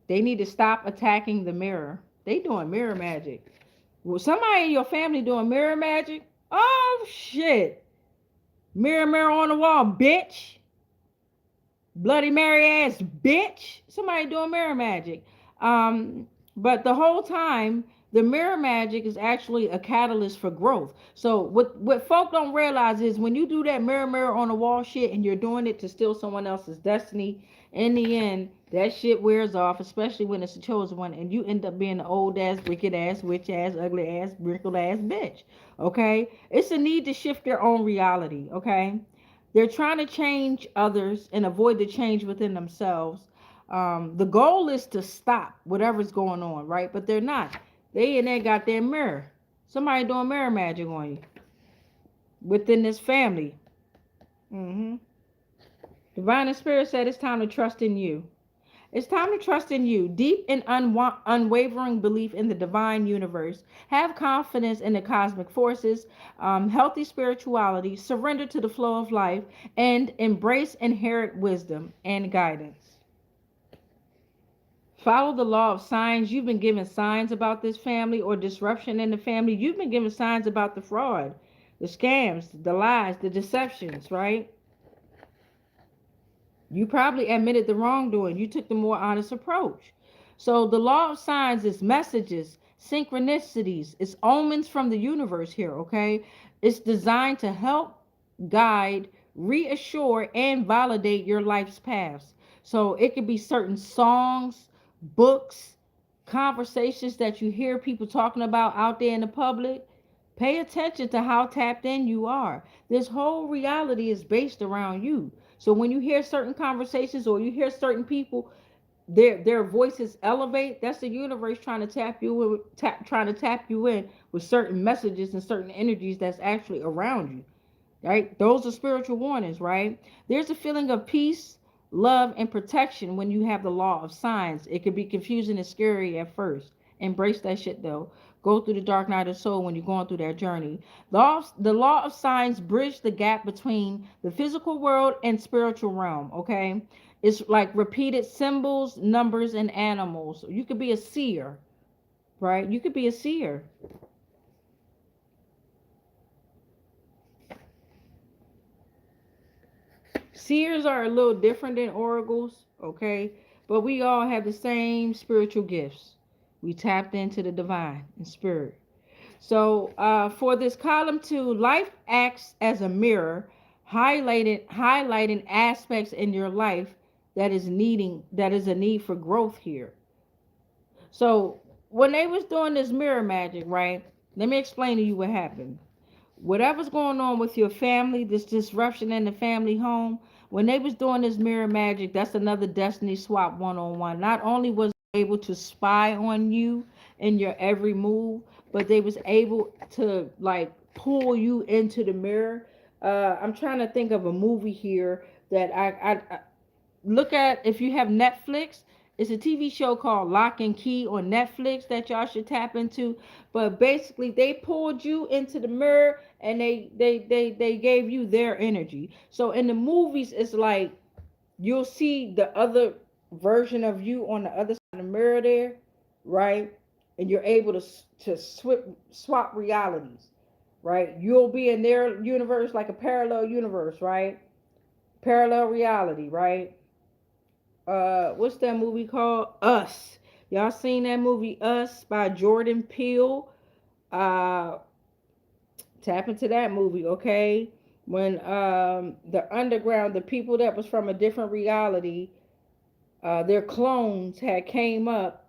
they need to stop attacking the mirror. They doing mirror magic. Well, somebody in your family doing mirror magic? Oh shit! Mirror, mirror on the wall, bitch. Bloody Mary ass bitch. Somebody doing mirror magic. Um, but the whole time, the mirror magic is actually a catalyst for growth. So what folk don't realize is when you do that mirror, mirror on the wall shit and you're doing it to steal someone else's destiny, in the end, that shit wears off, especially when it's a chosen one, and you end up being an old ass, wicked ass, witch ass, ugly ass, wrinkled ass bitch. Okay? It's a need to shift their own reality, okay? They're trying to change others and avoid the change within themselves. The goal is to stop whatever's going on, right? But they're not. They in there got their mirror. Somebody doing mirror magic on you within this family. Mm-hmm. Divine and Spirit said it's time to trust in you. It's time to trust in you. Deep and unwavering belief in the divine universe. Have confidence in the cosmic forces, healthy spirituality, surrender to the flow of life, and embrace inherent wisdom and guidance. Follow the law of signs. You've been given signs about this family or disruption in the family. You've been given signs about the fraud, the scams, the lies, the deceptions, right? You probably admitted the wrongdoing. You took the more honest approach. So the law of signs is messages, synchronicities, it's omens from the universe here, okay? It's designed to help, guide, reassure, and validate your life's paths. So it could be certain songs, books, conversations that you hear people talking about out there in the public. Pay attention to how tapped in you are. This whole reality is based around you. So when you hear certain conversations or you hear certain people, their voices elevate. That's the universe trying to tap you in, trying to tap you in with certain messages and certain energies that's actually around you. Right? Those are spiritual warnings, right? There's a feeling of peace, love, and protection when you have the law of signs. It can be confusing and scary at first. Embrace that shit though. Go through the dark night of soul when you're going through that journey. The law of signs bridge the gap between the physical world and spiritual realm, okay? It's like repeated symbols, numbers, and animals. You could be a seer, right? You could be a seer. Seers are a little different than oracles, okay? But we all have the same spiritual gifts. We tapped into the divine and spirit. So for this column 2, life acts as a mirror, highlighting aspects in your life that is a need for growth here. So when they was doing this mirror magic, right? Let me explain to you what happened. Whatever's going on with your family, this disruption in the family home, when they was doing this mirror magic, that's another destiny swap one-on-one. Not only was they able to spy on you in your every move, but they was able to like pull you into the mirror. I'm trying to think of a movie here that I look at. If you have Netflix, it's a TV show called Lock and Key on Netflix that y'all should tap into. But basically, they pulled you into the mirror and they gave you their energy. So in the movies, it's like you'll see the other version of you on the other side of the mirror there, right? And you're able to swap realities, right? You'll be in their universe like a parallel universe, right? Parallel reality, right? What's that movie called? Us. Y'all seen that movie Us by Jordan Peele? Uh Tap into that movie, okay? When the underground, the people that was from a different reality, their clones had came up,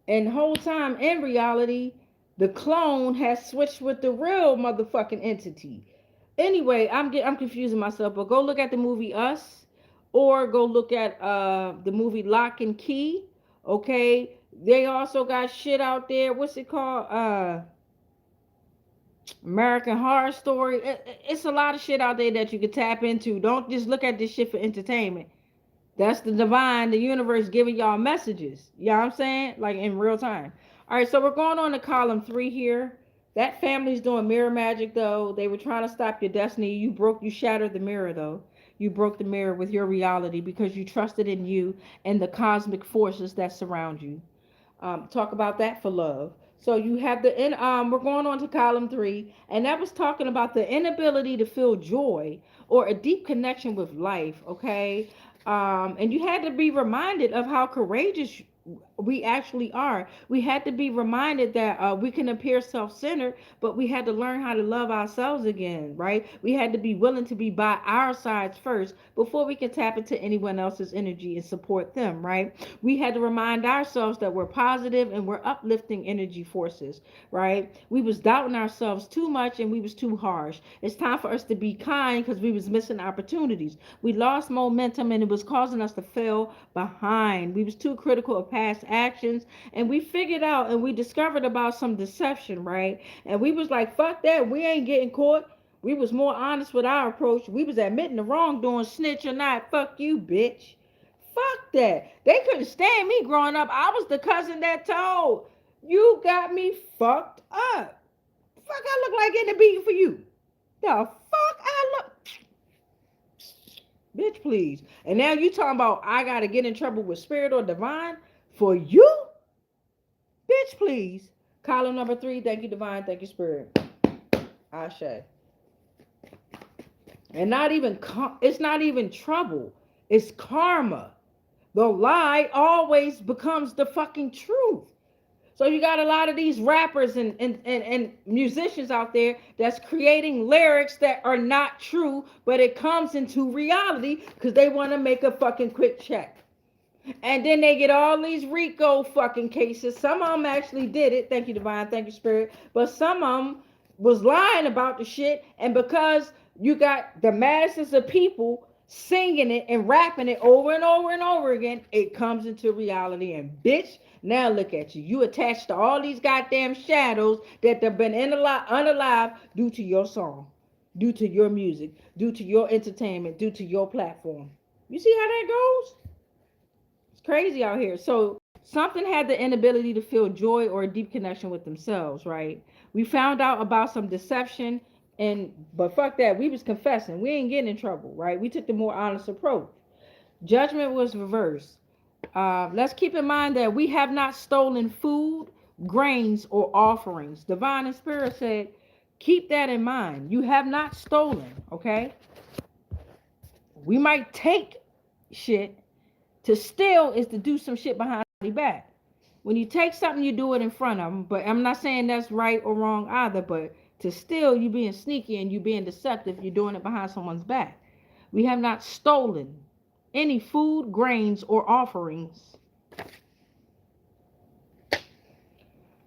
and the whole time in reality, the clone has switched with the real motherfucking entity. Anyway, I'm confusing myself, but go look at the movie Us, or go look at the movie Lock and Key. Okay, they also got shit out there. What's it called? American Horror Story. It's a lot of shit out there that you can tap into. Don't just look at this shit for entertainment. That's the divine, the universe giving y'all messages. You know what I'm saying? Like in real time. All right, so we're going on to column 3 here. That family's doing mirror magic though. They were trying to stop your destiny. You shattered the mirror though. You broke the mirror with your reality because you trusted in you and the cosmic forces that surround you. Talk about that for love. So you have we're going on to column 3, and that was talking about the inability to feel joy or a deep connection with life. Okay, and you had to be reminded of how courageous we actually are. We had to be reminded that we can appear self-centered, but we had to learn how to love ourselves again, right? We had to be willing to be by our sides first before we can tap into anyone else's energy and support them, right? We had to remind ourselves that we're positive and we're uplifting energy forces, right? We was doubting ourselves too much and we was too harsh. It's time for us to be kind because we was missing opportunities. We lost momentum and it was causing us to fail behind. We was too critical of past actions, and we figured out and we discovered about some deception, right? And we was like, fuck that, we ain't getting caught. We was more honest with our approach. We was admitting the wrongdoing, snitch or not, fuck you, bitch. Fuck that. They couldn't stand me growing up. I was the cousin that told, you got me fucked up. Fuck I look like getting a beating for you. The fuck I look, bitch, please. And now you talking about I gotta get in trouble with spirit or divine for you? Bitch, please. Column number 3, thank you, divine, thank you, spirit. Ashe. And it's not even trouble. It's karma. The lie always becomes the fucking truth. So you got a lot of these rappers and musicians out there that's creating lyrics that are not true, but it comes into reality because they want to make a fucking quick check. And then they get all these RICO fucking cases. Some of them actually did it. Thank you, divine. Thank you, spirit. But some of them was lying about the shit. And because you got the masses of people singing it and rapping it over and over and over again, it comes into reality. And bitch, now look at you. You attached to all these goddamn shadows that have been unalive due to your song, due to your music, due to your entertainment, due to your platform. You see how that goes? It's crazy out here. So something had the inability to feel joy or a deep connection with themselves, right? We found out about some deception, but fuck that. We was confessing. We ain't getting in trouble, right? We took the more honest approach. Judgment was reversed. Let's keep in mind that we have not stolen food, grains, or offerings. Divine and Spirit said, keep that in mind. You have not stolen, okay? We might take shit. To steal is to do some shit behind somebody's back. When you take something, you do it in front of them. But I'm not saying that's right or wrong either. But to steal, you being sneaky and you being deceptive, you're doing it behind someone's back. We have not stolen any food, grains, or offerings.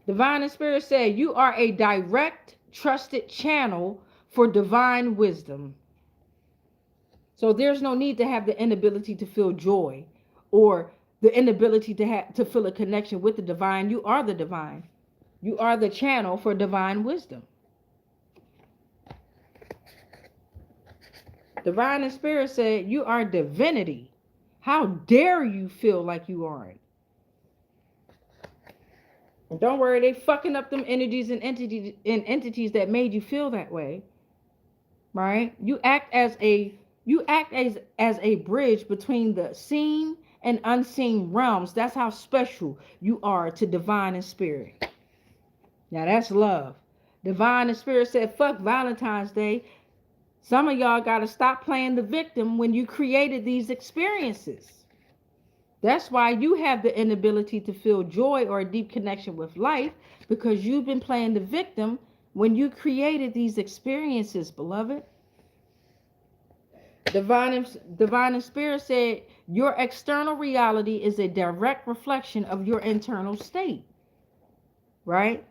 Divine and Spirit said, you are a direct, trusted channel for divine wisdom. So there's no need to have the inability to feel joy or the inability to feel a connection with the divine. You are the divine. You are the channel for divine wisdom. Divine and Spirit said, you are divinity. How dare you feel like you aren't? And don't worry, they fucking up them energies and entities that made you feel that way. Right? You act as a bridge between the seen and unseen realms. That's how special you are to divine and spirit. Now that's love. Divine and Spirit said, fuck Valentine's Day. Some of y'all got to stop playing the victim when you created these experiences. That's why you have the inability to feel joy or a deep connection with life, because you've been playing the victim when you created these experiences, beloved. Divine and Spirit said, your external reality is a direct reflection of your internal state, right?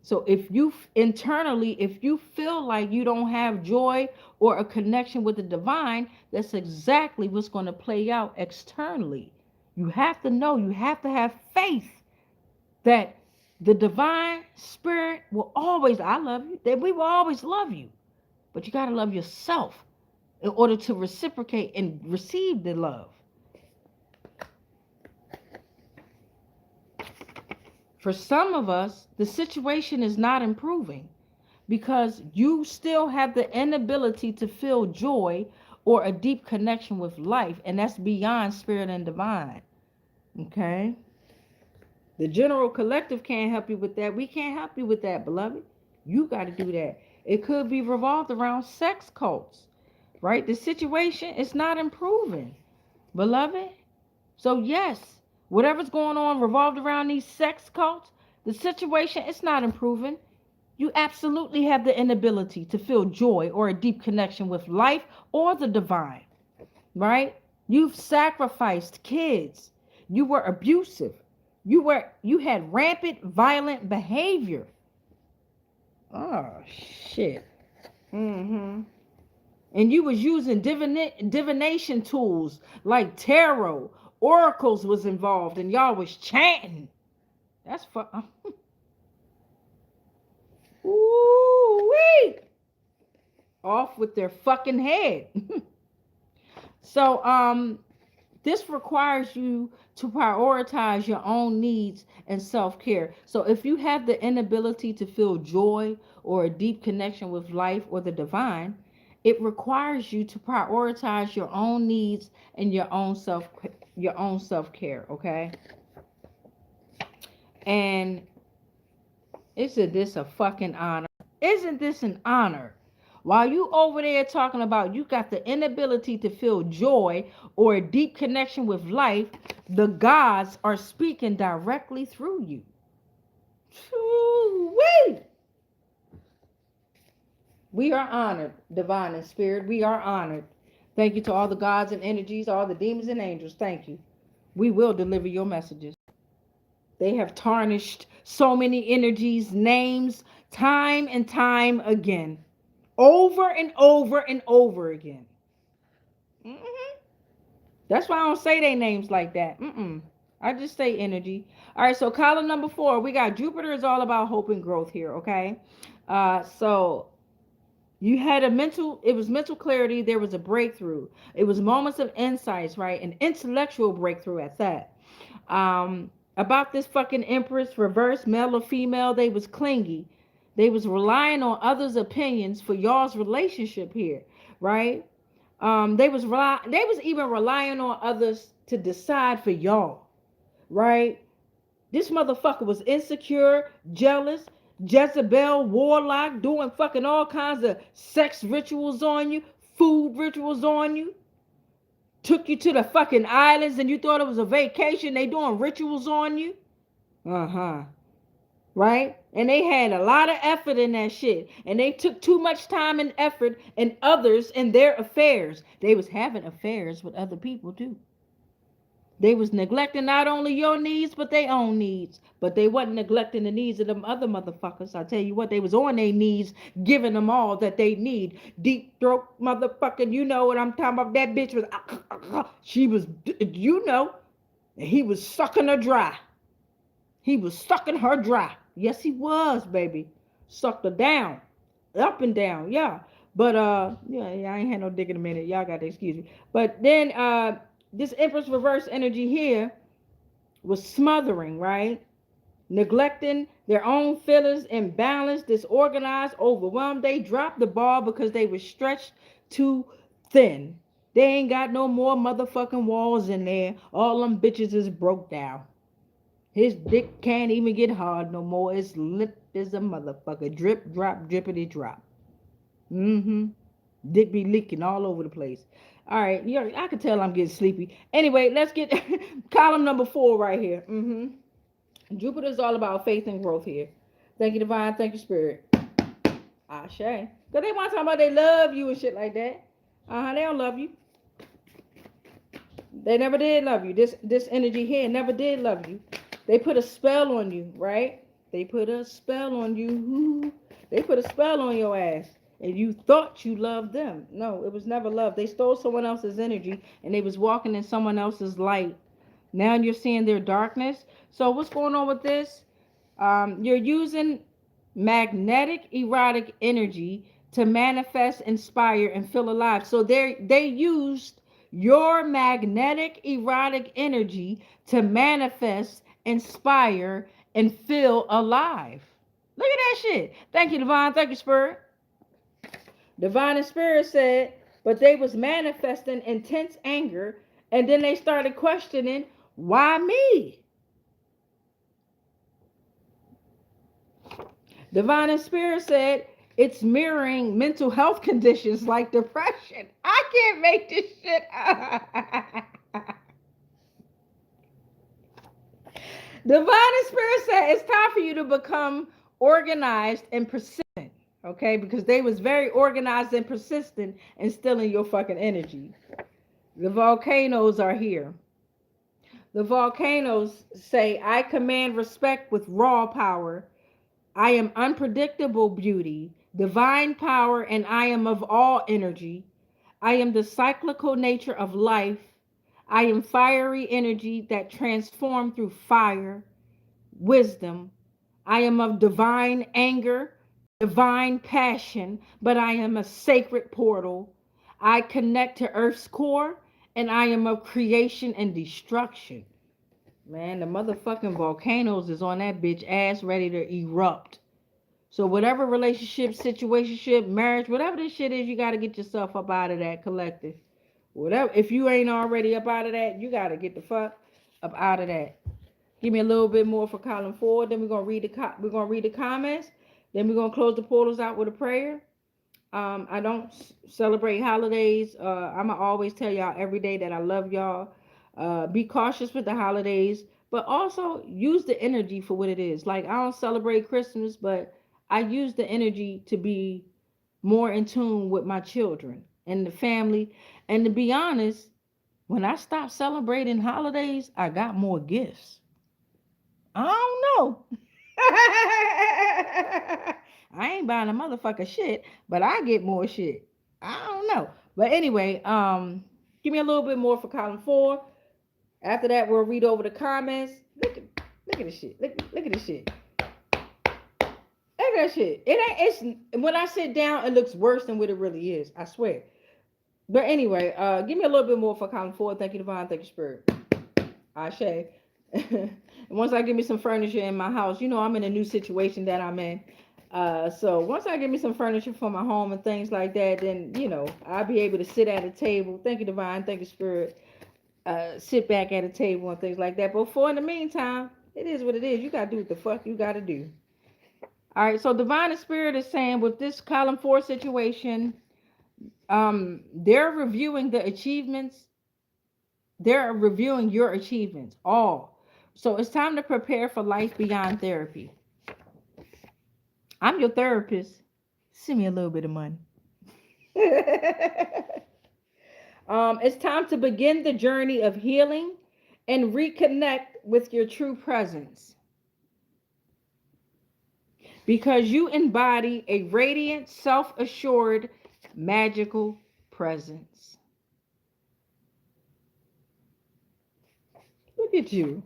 So if you internally, if you feel like you don't have joy or a connection with the divine, that's exactly what's going to play out externally. You have to know, you have to have faith that the divine spirit will always, I love you, that we will always love you. But you got to love yourself in order to reciprocate and receive the love. For some of us, the situation is not improving because you still have the inability to feel joy or a deep connection with life, and that's beyond spirit and divine. Okay? The general collective can't help you with that. We can't help you with that, beloved. You got to do that. It could be revolved around sex cults, right? The situation is not improving, beloved. So, yes, whatever's going on revolved around these sex cults, the situation is not improving. You absolutely have the inability to feel joy or a deep connection with life or the divine, right? You've sacrificed kids. You were abusive. You had rampant violent behavior. Oh shit. Mhm. And you was using divination tools like tarot, oracles was involved, and y'all was chanting. That's Ooh wee. Off with their fucking head. So this requires you to prioritize your own needs and self-care. So if you have the inability to feel joy or a deep connection with life or the divine, it requires you to prioritize your own needs and your own self-care, okay? And isn't this a fucking honor? Isn't this an honor? While you over there talking about you got the inability to feel joy or a deep connection with life, the gods are speaking directly through you. Woo-wee. We are honored, divine and spirit. We are honored. Thank you to all the gods and energies, all the demons and angels. Thank you. We will deliver your messages. They have tarnished so many energies, names, time and time again. Over and over and over again. Mm-hmm. That's why I don't say their names like that. I just say energy. All right, so column number 4, we got Jupiter is all about hope and growth here, okay? So you had it was mental clarity, there was a breakthrough. It was moments of insights, right? An intellectual breakthrough at that. About this fucking empress, reverse, male or female, they was clingy. They was relying on others' opinions for y'all's relationship here, right? They was even relying on others to decide for y'all, right? This motherfucker was insecure, jealous, Jezebel, warlock, doing fucking all kinds of sex rituals on you, food rituals on you. Took you to the fucking islands and you thought it was a vacation. They doing rituals on you. Uh-huh. Right? And they had a lot of effort in that shit. And they took too much time and effort in others in their affairs. They was having affairs with other people too. They was neglecting not only your needs, but their own needs. But they wasn't neglecting the needs of them other motherfuckers. I tell you what, they was on their knees, giving them all that they need. Deep throat motherfucking, you know what I'm talking about. That bitch was, she was, you know, and he was sucking her dry. He was sucking her dry. Yes, he was, baby. Sucked her down. Up and down, yeah. But yeah, I ain't had no dick in a minute. Y'all got to excuse me. But then this Empress reverse energy here was smothering, right? Neglecting their own feelings, imbalanced, disorganized, overwhelmed. They dropped the ball because they were stretched too thin. They ain't got no more motherfucking walls in there. All them bitches is broke down. His dick can't even get hard no more. It's limp as a motherfucker. Drip, drop, drippity drop. Dick be leaking all over the place. All right, yeah, I can tell I'm getting sleepy. Anyway, let's get column number 4 right here. Jupiter's all about faith and growth here. Thank you, divine. Thank you, spirit. Ashe. Because they want to talk about they love you and shit like that. They don't love you. They never did love you. This energy here never did love you. They put a spell on you, right? They put a spell on you. Ooh. They put a spell on your ass. And you thought you loved them. No, it was never love. They stole someone else's energy and they was walking in someone else's light. Now you're seeing their darkness. So what's going on with this? You're using magnetic erotic energy to manifest, inspire, and feel alive. So they used your magnetic erotic energy to manifest, inspire, and feel alive. Look at that shit. Thank you, Divine. Thank you, Spirit. Divine and Spirit said, but they was manifesting intense anger, and then they started questioning, why me? Divine and Spirit said, it's mirroring mental health conditions like depression. I can't make this shit up. Divine and Spirit said, it's time for you to become organized and persistent. Okay, because they was very organized and persistent and stealing your fucking energy. The volcanoes are here. The volcanoes say, I command respect with raw power. I am unpredictable beauty, divine power, and I am of all energy. I am the cyclical nature of life. I am fiery energy that transforms through fire, wisdom. I am of divine anger, divine passion, but I am a sacred portal. I connect to Earth's core, and I am of creation and destruction. Man, the motherfucking volcanoes is on that bitch ass ready to erupt. So whatever relationship, situationship, marriage, whatever this shit is, you got to get yourself up out of that collective. Whatever, if you ain't already up out of that, you got to get the fuck up out of that. Give me a little bit more for column 4. Then we're gonna read the comments. Then we're gonna close the portals out with a prayer. I don't celebrate holidays. I'ma always tell y'all every day that I love y'all. Be cautious with the holidays, but also use the energy for what it is. Like, I don't celebrate Christmas, but I use the energy to be more in tune with my children and the family. And to be honest, when I stopped celebrating holidays, I got more gifts. I don't know. I ain't buying a motherfucker shit, but I get more shit. I don't know. But anyway, give me a little bit more for column 4. After that, we'll read over the comments. Look at this shit. Look at this shit. Look at that shit. It's when I sit down, it looks worse than what it really is. I swear. But anyway, give me a little bit more for column 4. Thank you, Divine. Thank you, Spirit. Ashe. Once I get me some furniture in my house, you know I'm in a new situation that I'm in. So once I get me some furniture for my home and things like that, then you know I'll be able to sit at a table. Thank you, Divine. Thank you, Spirit. Sit back at a table and things like that. But for in the meantime, it is what it is. You gotta do what the fuck you gotta do. All right. So Divine and Spirit is saying with this column 4 situation, they're reviewing the achievements. They're reviewing your achievements, all. So it's time to prepare for life beyond therapy. I'm your therapist. Send me a little bit of money. It's time to begin the journey of healing and reconnect with your true presence. Because you embody a radiant, self-assured, magical presence. Look at you.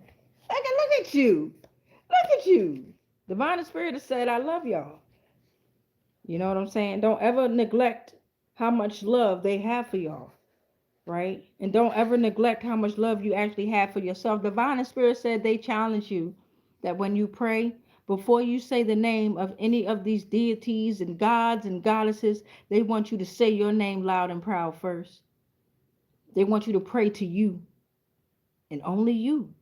Look at you. Look at you. Divine Spirit has said, I love y'all. You know what I'm saying? Don't ever neglect how much love they have for y'all. Right? And don't ever neglect how much love you actually have for yourself. Divine Spirit said they challenge you that when you pray, before you say the name of any of these deities and gods and goddesses, they want you to say your name loud and proud first. They want you to pray to you and only you.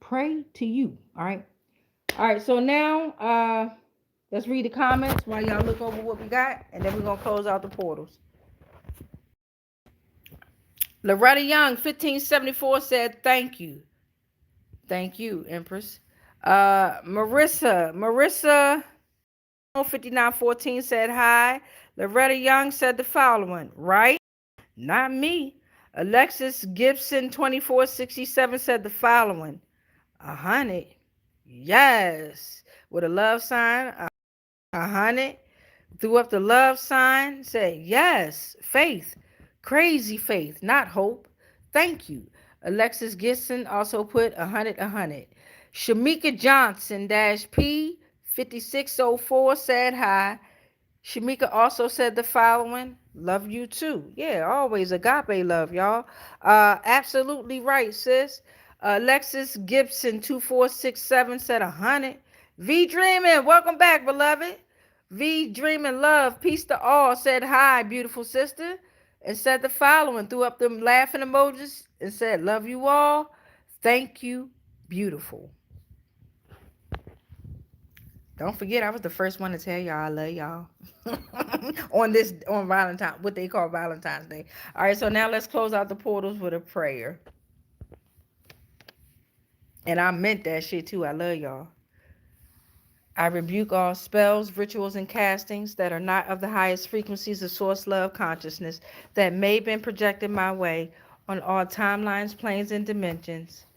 Pray to you. All right. All right. So now, let's read the comments while y'all look over what we got, and then we're going to close out the portals. Loretta Young, 1574, said, thank you. Thank you, Empress. Marissa, 5914 said hi. Loretta Young said the following, right? Not me. Alexis Gibson 2467 said the following, 100. Yes. With a love sign, 100. Threw up the love sign, said yes. Faith. Crazy faith, not hope. Thank you. Alexis Gibson also put 100, 100. Shamika Johnson dash P 5604 said hi. Shamika also said the following, love you too. Yeah, always agape love, y'all. Absolutely right, sis. Alexis Gibson 2467 said 100. V Dreaming, welcome back, beloved. V Dreaming Love, peace to all, said hi, beautiful sister, and said the following, threw up them laughing emojis and said, love you all. Thank you, beautiful. Don't forget, I was the first one to tell y'all I love y'all on Valentine, what they call Valentine's Day. All right, so now let's close out the portals with a prayer. And I meant that shit too. I love y'all. I rebuke all spells, rituals, and castings that are not of the highest frequencies of source love consciousness that may have been projected my way on all timelines, planes, and dimensions,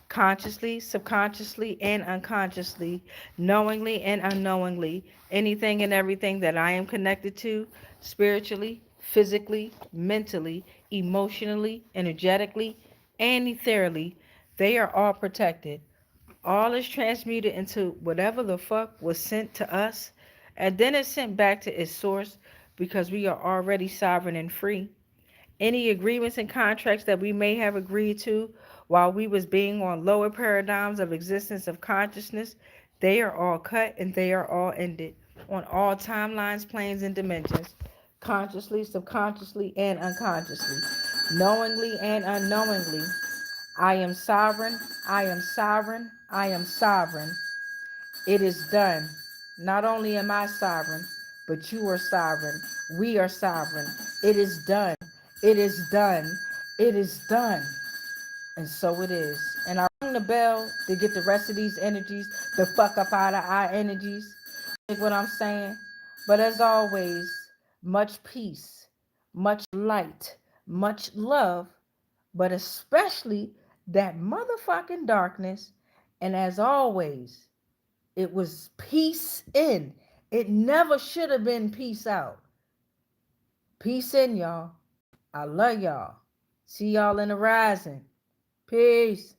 consciously, subconsciously, and unconsciously, knowingly and unknowingly, anything and everything that I am connected to, spiritually, physically, mentally, emotionally, energetically, and ethereally, they are all protected. All is transmuted into whatever the fuck was sent to us, and then it's sent back to its source because we are already sovereign and free. Any agreements and contracts that we may have agreed to while we was being on lower paradigms of existence of consciousness, they are all cut and they are all ended on all timelines, planes, and dimensions, consciously, subconsciously, and unconsciously, knowingly and unknowingly. I am sovereign, I am sovereign, I am sovereign. It is done. Not only am I sovereign, but you are sovereign. We are sovereign. It is done. It is done. It is done. And so it is. And I ring the bell to get the rest of these energies the fuck up out of our energies. Like what I'm saying? But as always, much peace, much light, much love, but especially that motherfucking darkness. And as always, it was peace in. It never should have been peace out. Peace in, y'all. I love y'all. See y'all in the rising. Peace.